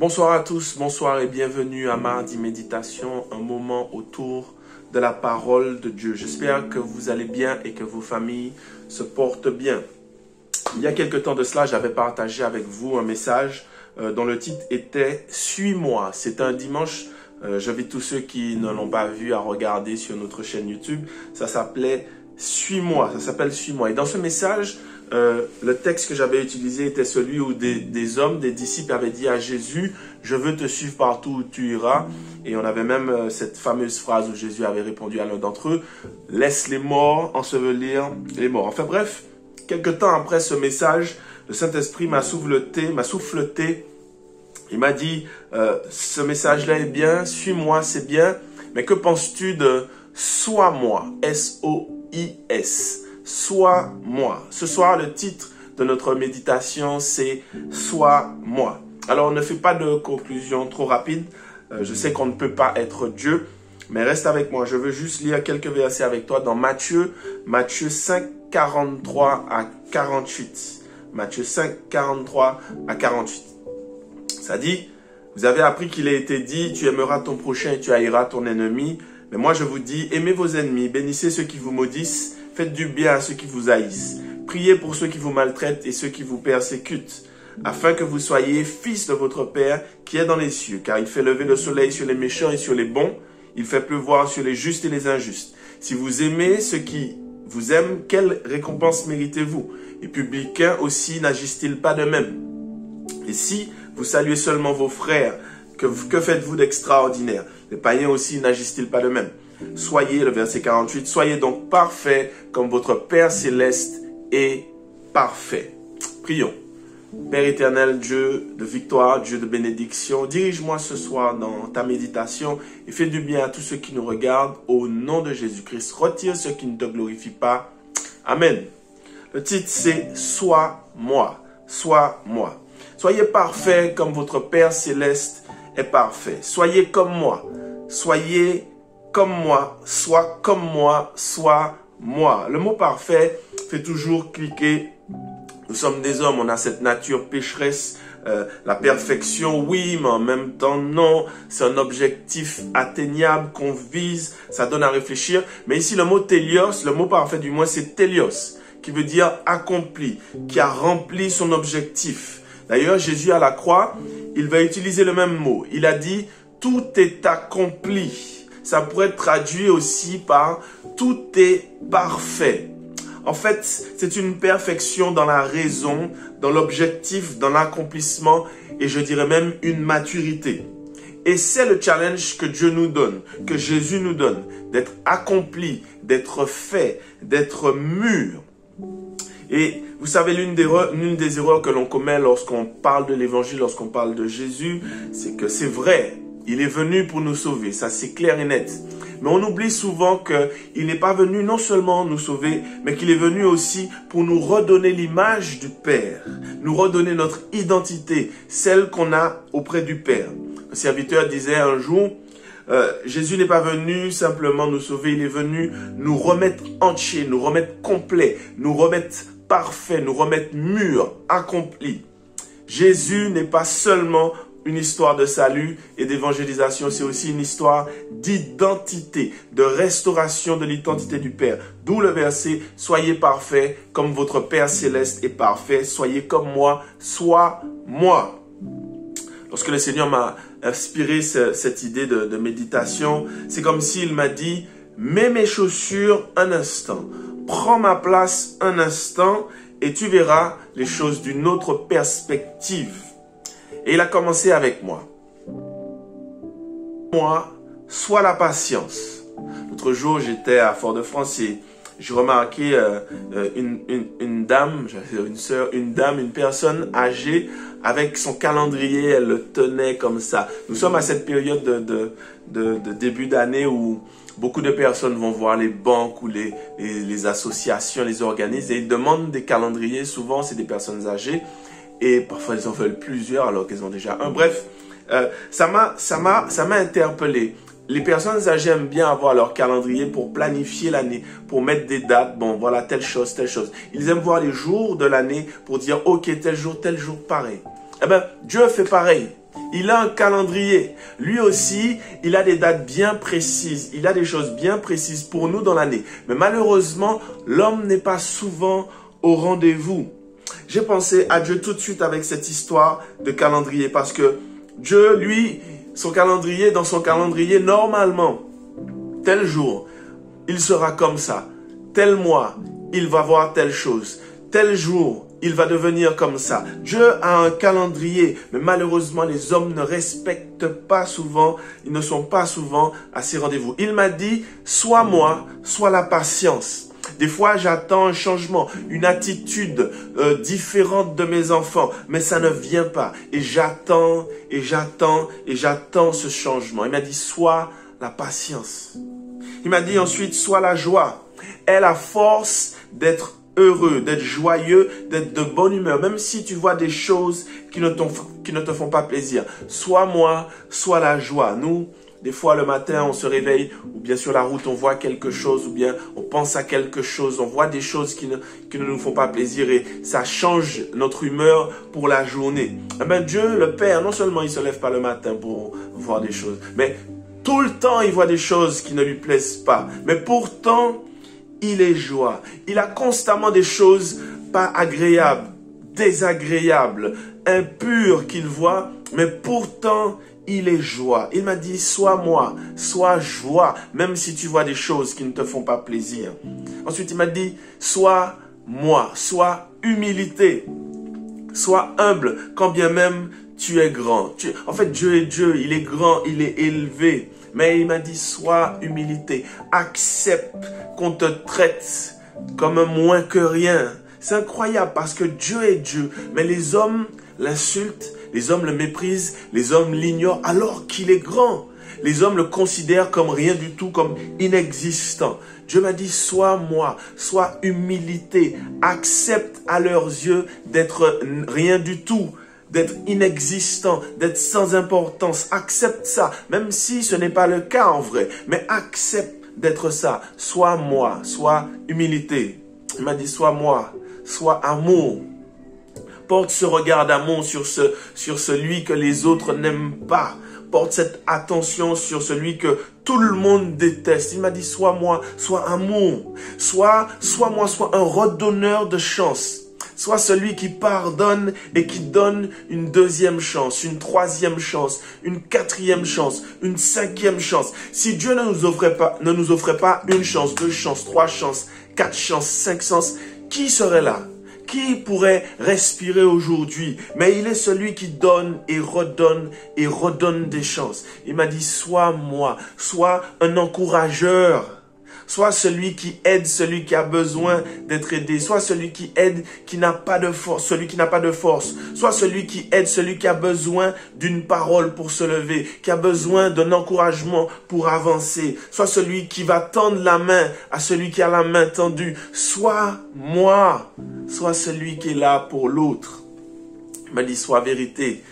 Bonsoir à tous, bonsoir et bienvenue à Mardi Méditation, un moment autour de la parole de Dieu. J'espère que vous allez bien et que vos familles se portent bien. Il y a quelque temps de cela, j'avais partagé avec vous un message dont le titre était « Suis-moi ». C'est un dimanche, j'invite tous ceux qui ne l'ont pas vu à regarder sur notre chaîne YouTube. Ça s'appelait « Suis-moi », ça s'appelle « Suis-moi ». Et dans ce message, le texte que j'avais utilisé était celui où des hommes, des disciples avaient dit à Jésus « Je veux te suivre partout où tu iras ». Et on avait même cette fameuse phrase où Jésus avait répondu à l'un d'entre eux « Laisse les morts ensevelir les morts ». Enfin bref, quelque temps après ce message, le Saint-Esprit m'a souffleté. Il m'a dit ce message-là est bien, suis-moi, c'est bien, mais que penses-tu de « Sois-moi » S-O-I-S. Sois-moi. Ce soir, le titre de notre méditation, c'est « Sois-moi ». Alors, ne fais pas de conclusion trop rapide. Je sais qu'on ne peut pas être Dieu, mais reste avec moi. Je veux juste lire quelques versets avec toi dans Matthieu 5, 43 à 48. Matthieu 5, 43 à 48. Ça dit, vous avez appris qu'il a été dit, tu aimeras ton prochain et tu haïras ton ennemi. Mais moi, je vous dis, aimez vos ennemis, bénissez ceux qui vous maudissent, faites du bien à ceux qui vous haïssent. Priez pour ceux qui vous maltraitent et ceux qui vous persécutent, afin que vous soyez fils de votre Père qui est dans les cieux. Car il fait lever le soleil sur les méchants et sur les bons. Il fait pleuvoir sur les justes et les injustes. Si vous aimez ceux qui vous aiment, quelle récompense méritez-vous? Les publicains aussi n'agissent-ils pas de même? Et si vous saluez seulement vos frères, que faites-vous d'extraordinaire? Les païens aussi n'agissent-ils pas de même? Soyez, le verset 48, soyez donc parfaits comme votre Père céleste est parfait. Prions. Père éternel, Dieu de victoire, Dieu de bénédiction, dirige-moi ce soir dans ta méditation et fais du bien à tous ceux qui nous regardent au nom de Jésus-Christ. Retire ce qui ne te glorifie pas. Amen. Le titre c'est « Sois-moi ». Sois-moi. Soyez parfaits comme votre Père céleste est parfait. Soyez comme moi. Soyez comme moi. Sois comme moi. Sois moi. Le mot parfait fait toujours cliquer. Nous sommes des hommes, on a cette nature pécheresse, la perfection, oui, mais en même temps, non. C'est un objectif atteignable qu'on vise, ça donne à réfléchir. Mais ici, le mot télios, le mot parfait du moins, c'est télios, qui veut dire accompli, qui a rempli son objectif. D'ailleurs, Jésus à la croix, il va utiliser le même mot. Il a dit, tout est accompli. Ça pourrait être traduit aussi par, tout est parfait. En fait, c'est une perfection dans la raison, dans l'objectif, dans l'accomplissement et je dirais même une maturité. Et c'est le challenge que Dieu nous donne, que Jésus nous donne, d'être accompli, d'être fait, d'être mûr. Et vous savez, l'une des erreurs que l'on commet lorsqu'on parle de l'évangile, lorsqu'on parle de Jésus, c'est que c'est vrai, il est venu pour nous sauver, ça c'est clair et net. Mais on oublie souvent qu'il n'est pas venu non seulement nous sauver, mais qu'il est venu aussi pour nous redonner l'image du Père, nous redonner notre identité, celle qu'on a auprès du Père. Un serviteur disait un jour, Jésus n'est pas venu simplement nous sauver, il est venu nous remettre entiers, nous remettre complets, nous remettre parfaits, nous remettre mûrs, accomplis. Jésus n'est pas seulement une histoire de salut et d'évangélisation, c'est aussi une histoire d'identité, de restauration de l'identité du Père. D'où le verset « Soyez parfaits comme votre Père céleste est parfait, soyez comme moi, sois moi ». Lorsque le Seigneur m'a inspiré cette idée de méditation, c'est comme s'il m'a dit « Mets mes chaussures un instant, prends ma place un instant et tu verras les choses d'une autre perspective ». Et il a commencé avec moi. Moi, soit la patience. L'autre jour, j'étais à Fort-de-France et j'ai remarqué une dame, une personne âgée avec son calendrier, elle le tenait comme ça. Nous sommes à cette période de début d'année où beaucoup de personnes vont voir les banques ou les associations, les organismes et ils demandent des calendriers. Souvent, c'est des personnes âgées. Et parfois, ils en veulent plusieurs alors qu'ils ont déjà un. Bref, ça m'a interpellé. Les personnes âgées aiment bien avoir leur calendrier pour planifier l'année, pour mettre des dates. Bon, voilà, telle chose, telle chose. Ils aiment voir les jours de l'année pour dire, ok, tel jour, pareil. Eh bien, Dieu fait pareil. Il a un calendrier. Lui aussi, il a des dates bien précises. Il a des choses bien précises pour nous dans l'année. Mais malheureusement, l'homme n'est pas souvent au rendez-vous. J'ai pensé à Dieu tout de suite avec cette histoire de calendrier parce que Dieu, lui, dans son calendrier, normalement, tel jour, il sera comme ça. Tel mois, il va voir telle chose. Tel jour, il va devenir comme ça. Dieu a un calendrier, mais malheureusement, les hommes ne respectent pas souvent, ils ne sont pas souvent à ces rendez-vous. Il m'a dit, soit moi, soit la patience. Des fois, j'attends un changement, une attitude différente de mes enfants, mais ça ne vient pas. Et j'attends, et j'attends, et j'attends ce changement. Il m'a dit, soit la patience. Il m'a dit ensuite, soit la joie. Aie la force d'être heureux, d'être joyeux, d'être de bonne humeur, même si tu vois des choses qui ne te font pas plaisir. Soit moi, soit la joie. Nous, des fois, le matin, on se réveille, ou bien sur la route, on voit quelque chose, ou bien on pense à quelque chose, on voit des choses qui ne nous font pas plaisir et ça change notre humeur pour la journée. Eh bien, Dieu, le Père, non seulement il ne se lève pas le matin pour voir des choses, mais tout le temps, il voit des choses qui ne lui plaisent pas. Mais pourtant, il est joie. Il a constamment des choses pas agréables, désagréables, impures qu'il voit, mais pourtant, il est joie. Il m'a dit, sois moi, sois joie, même si tu vois des choses qui ne te font pas plaisir. Ensuite, il m'a dit, sois moi, sois humilité, sois humble, quand bien même tu es grand. En fait, Dieu est Dieu, il est grand, il est élevé. Mais il m'a dit, sois humilité, accepte qu'on te traite comme un moins que rien. C'est incroyable parce que Dieu est Dieu, mais les hommes l'insultent, les hommes le méprisent, les hommes l'ignorent alors qu'il est grand. Les hommes le considèrent comme rien du tout, comme inexistant. Dieu m'a dit, sois moi, sois humilité, accepte à leurs yeux d'être rien du tout, d'être inexistant, d'être sans importance. Accepte ça, même si ce n'est pas le cas en vrai, mais accepte d'être ça. Sois moi, sois humilité. Il m'a dit, sois moi, sois amour. Porte ce regard d'amour sur celui que les autres n'aiment pas. Porte cette attention sur celui que tout le monde déteste. Il m'a dit, sois moi, sois amour. Sois moi, sois un redonneur de chance. Sois celui qui pardonne et qui donne une deuxième chance, une troisième chance, une quatrième chance, une cinquième chance. Si Dieu ne nous offrait pas une chance, deux chances, trois chances, quatre chances, cinq chances, qui serait là? Qui pourrait respirer aujourd'hui? Mais il est celui qui donne et redonne des chances. Il m'a dit, sois moi, sois un encourageur. Sois celui qui aide celui qui a besoin d'être aidé. Sois celui qui aide qui n'a pas de force, celui qui n'a pas de force. Sois celui qui aide celui qui a besoin d'une parole pour se lever, qui a besoin d'un encouragement pour avancer. Sois celui qui va tendre la main à celui qui a la main tendue. Sois moi. Sois celui qui est là pour l'autre. Il m'a dit, sois vérité,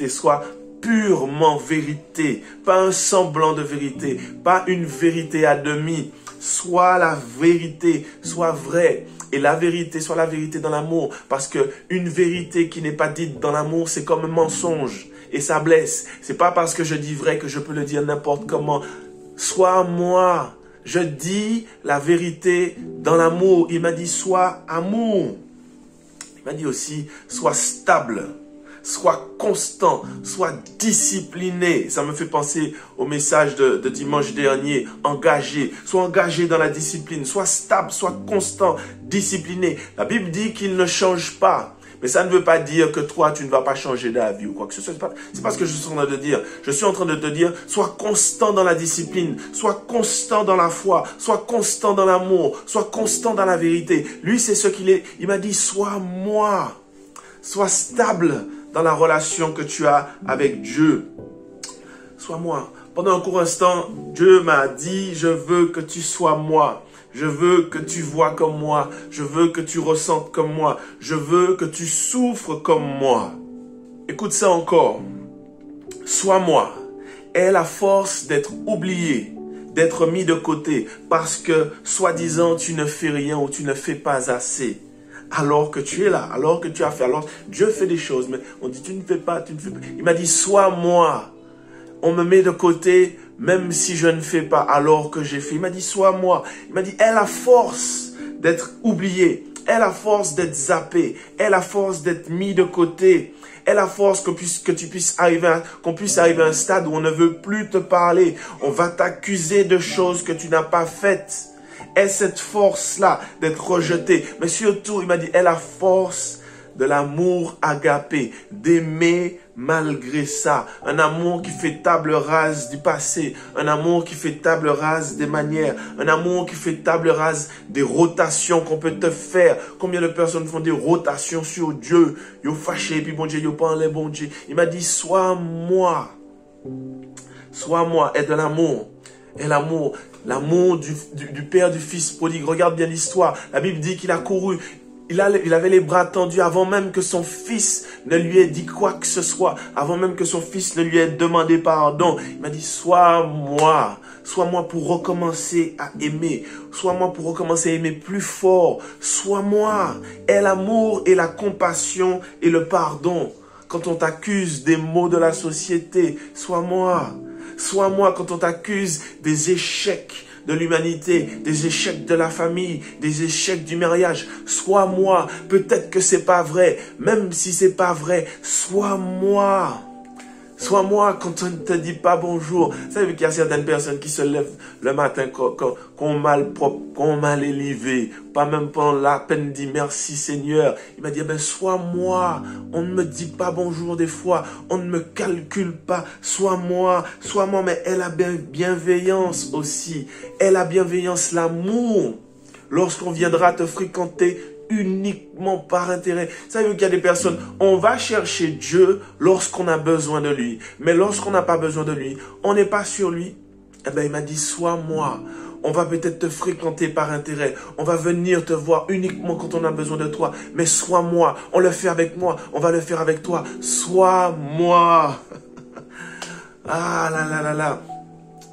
sois purement vérité, pas un semblant de vérité, pas une vérité à demi. Sois la vérité, sois vrai. Et la vérité, sois la vérité dans l'amour. Parce que une vérité qui n'est pas dite dans l'amour, c'est comme un mensonge. Et ça blesse. C'est pas parce que je dis vrai que je peux le dire n'importe comment. Sois moi. Je dis la vérité dans l'amour. Il m'a dit, sois amour. Il m'a dit aussi, sois stable. Sois constant, sois discipliné. Ça me fait penser au message de dimanche dernier. Engagé, sois engagé dans la discipline. Sois stable, sois constant, discipliné. La Bible dit qu'il ne change pas. Mais ça ne veut pas dire que toi, tu ne vas pas changer d'avis ou quoi que ce soit. C'est pas ce que je suis en train de dire. Je suis en train de te dire, sois constant dans la discipline, sois constant dans la foi, sois constant dans l'amour, sois constant dans la vérité. Lui, c'est ce qu'il est. Il m'a dit, sois moi. Sois stable dans la relation que tu as avec Dieu. Sois moi. Pendant un court instant, Dieu m'a dit, je veux que tu sois moi. Je veux que tu vois comme moi. Je veux que tu ressentes comme moi. Je veux que tu souffres comme moi. Écoute ça encore. Sois moi. Aie la force d'être oublié, d'être mis de côté parce que, soi-disant, tu ne fais rien ou tu ne fais pas assez. alors que tu es là, alors que tu as fait. Alors Dieu fait des choses, mais on dit tu ne fais pas, tu ne fais pas. Il m'a dit sois moi. On me met de côté même si je ne fais pas alors que j'ai fait. Il m'a dit sois moi. Il m'a dit aie la force d'être oublié, aie la force d'être zappé, aie la force d'être mis de côté. Aie la force que tu puisses arriver, qu'on puisse arriver à un stade où on ne veut plus te parler. On va t'accuser de choses que tu n'as pas faites. Aie cette force-là d'être rejeté. Mais surtout, il m'a dit, aie la force de l'amour agapé, d'aimer malgré ça. Un amour qui fait table rase du passé, un amour qui fait table rase des manières, un amour qui fait table rase des rotations qu'on peut te faire. Combien de personnes font des rotations sur Dieu? Yo fâché, puis bon Dieu, yo parle, bon Dieu. Il m'a dit, sois moi. Sois moi, aie de l'amour. Et l'amour du Père du Fils prodigue. Regarde bien l'histoire. La Bible dit qu'il a couru. Il avait les bras tendus avant même que son fils ne lui ait dit quoi que ce soit. Avant même que son fils ne lui ait demandé pardon. Il m'a dit, sois moi. Sois moi pour recommencer à aimer. Sois moi pour recommencer à aimer plus fort. Sois moi. Aie l'amour et la compassion et le pardon. Quand on t'accuse des maux de la société, sois moi. Sois moi quand on t'accuse des échecs de l'humanité, des échecs de la famille, des échecs du mariage. Sois moi. Peut-être que c'est pas vrai. Même si c'est pas vrai, sois moi. Sois moi quand on ne te dit pas bonjour. Vous savez qu'il y a certaines personnes qui se lèvent le matin, qu'on mal propre, qu'on mal élevé, pas même pas la peine dit merci Seigneur. Il m'a dit, ben sois moi. On ne me dit pas bonjour des fois. On ne me calcule pas. Sois moi, mais elle a bienveillance aussi. Elle a bienveillance, l'amour. Lorsqu'on viendra te fréquenter, uniquement par intérêt. Vous savez qu'il y a des personnes, on va chercher Dieu lorsqu'on a besoin de lui. Mais lorsqu'on n'a pas besoin de lui, on n'est pas sur lui. Eh bien, il m'a dit, sois moi. On va peut-être te fréquenter par intérêt. On va venir te voir uniquement quand on a besoin de toi. Mais sois moi. On le fait avec moi. On va le faire avec toi. Sois moi. Ah là là là là.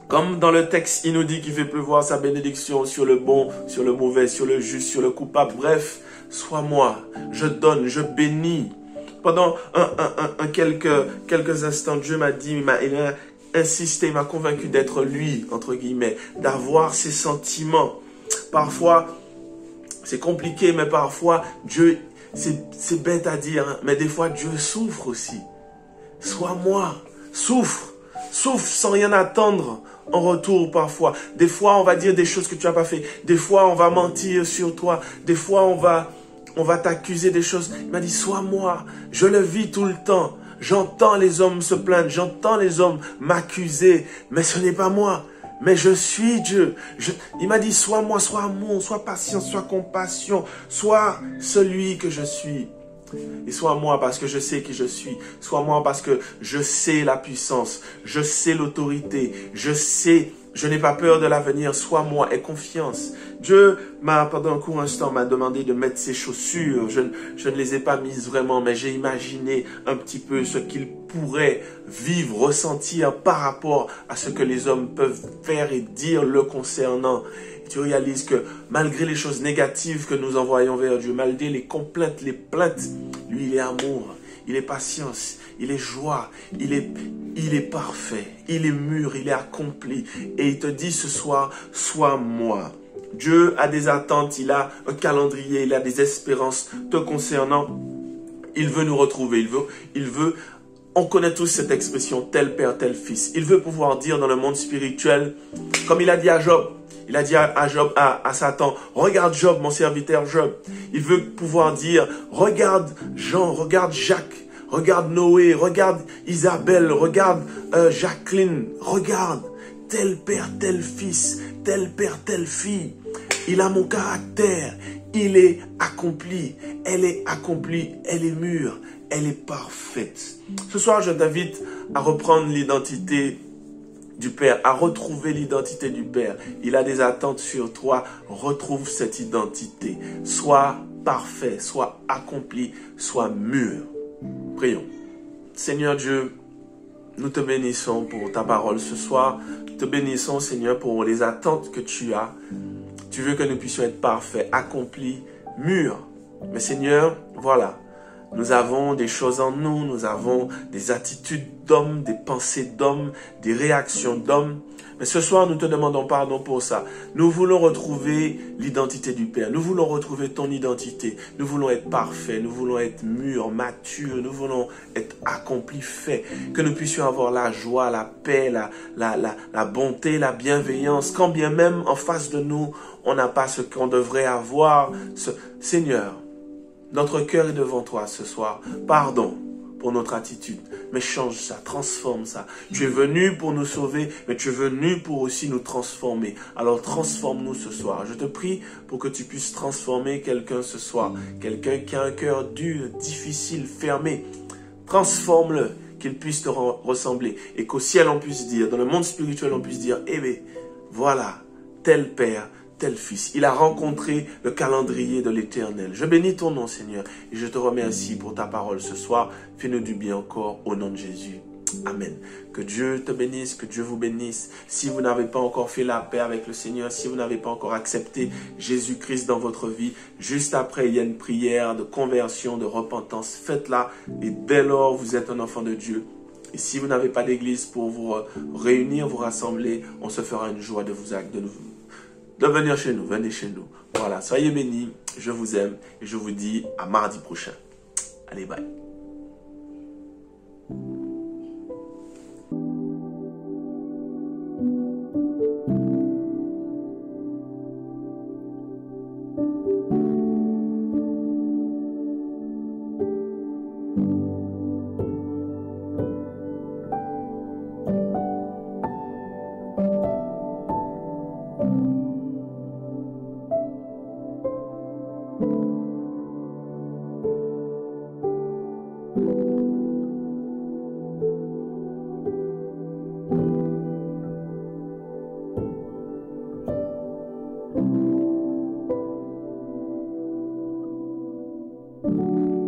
Comme dans le texte, il nous dit qu'il fait pleuvoir sa bénédiction sur le bon, sur le mauvais, sur le juste, sur le coupable. Bref, sois moi. Je donne, je bénis. Pendant quelques instants, Dieu m'a dit, il a insisté, il m'a convaincu d'être lui, entre guillemets, d'avoir ses sentiments. Parfois, c'est compliqué, mais parfois, Dieu, c'est bête à dire, hein, mais des fois, Dieu souffre aussi. Sois moi, souffre sans rien attendre en retour parfois. Des fois, on va dire des choses que tu n'as pas fait. Des fois, on va mentir sur toi. Des fois, on va t'accuser des choses. Il m'a dit, sois moi. Je le vis tout le temps. J'entends les hommes se plaindre. J'entends les hommes m'accuser. Mais ce n'est pas moi. Mais je suis Dieu. Il m'a dit, sois moi, sois amour, sois patience, sois compassion. Sois celui que je suis. Et sois moi parce que je sais qui je suis. Sois moi parce que je sais la puissance. Je sais l'autorité. Je n'ai pas peur de l'avenir. Sois moi et confiance. Dieu pendant un court instant, m'a demandé de mettre ses chaussures. Je ne les ai pas mises vraiment, mais j'ai imaginé un petit peu ce qu'il pourrait vivre, ressentir par rapport à ce que les hommes peuvent faire et dire le concernant. Tu réalises que malgré les choses négatives que nous envoyons vers Dieu, malgré les complaintes, les plaintes, lui, il est amour, il est patience, il est joie, il est parfait, il est mûr, il est accompli. Et il te dit ce soir, sois moi. Dieu a des attentes, il a un calendrier, il a des espérances te concernant. Il veut nous retrouver, il veut, on connaît tous cette expression, tel père, tel fils. Il veut pouvoir dire dans le monde spirituel, comme il a dit à Job, il a dit à Job, à Satan, regarde Job, mon serviteur Job. Il veut pouvoir dire, regarde Jean, regarde Jacques, regarde Noé, regarde Isabelle, regarde Jacqueline, regarde tel père, tel fils, tel père, telle fille. Il a mon caractère, il est accompli, elle est accomplie, elle est mûre, elle est parfaite. Ce soir, je t'invite à reprendre l'identité du Père, à retrouver l'identité du Père. Il a des attentes sur toi. Retrouve cette identité. Sois parfait, sois accompli, sois mûr. Prions. Seigneur Dieu, nous te bénissons pour ta parole ce soir. Nous te bénissons, Seigneur, pour les attentes que tu as. Tu veux que nous puissions être parfaits, accomplis, mûrs. Mais Seigneur, voilà, nous avons des choses en nous, nous avons des attitudes d'hommes, des pensées d'hommes, des réactions d'hommes. Mais ce soir, nous te demandons pardon pour ça. Nous voulons retrouver l'identité du Père. Nous voulons retrouver ton identité. Nous voulons être parfaits. Nous voulons être mûrs, matures. Nous voulons être accomplis, faits. Que nous puissions avoir la joie, la paix, la bonté, la bienveillance. Quand bien même en face de nous, on n'a pas ce qu'on devrait avoir. Seigneur, notre cœur est devant toi ce soir. Pardon pour notre attitude, mais change ça, transforme ça. Tu es venu pour nous sauver, mais tu es venu pour aussi nous transformer. Alors transforme-nous ce soir. Je te prie pour que tu puisses transformer quelqu'un ce soir. Quelqu'un qui a un cœur dur, difficile, fermé. Transforme-le, qu'il puisse te ressembler. Et qu'au ciel on puisse dire, dans le monde spirituel on puisse dire, eh bien, voilà, tel Père, tel Fils. Il a rencontré le calendrier de l'Éternel. Je bénis ton nom, Seigneur, et je te remercie pour ta parole ce soir. Fais-nous du bien encore au nom de Jésus. Amen. Que Dieu te bénisse, que Dieu vous bénisse. Si vous n'avez pas encore fait la paix avec le Seigneur, si vous n'avez pas encore accepté Jésus-Christ dans votre vie, juste après, il y a une prière de conversion, de repentance. Faites-la et dès lors, vous êtes un enfant de Dieu. Et si vous n'avez pas d'église pour vous réunir, vous rassembler, on se fera une joie de venir chez nous. Venez chez nous. Voilà, soyez bénis. Je vous aime et je vous dis à mardi prochain. Allez, bye. Thank you.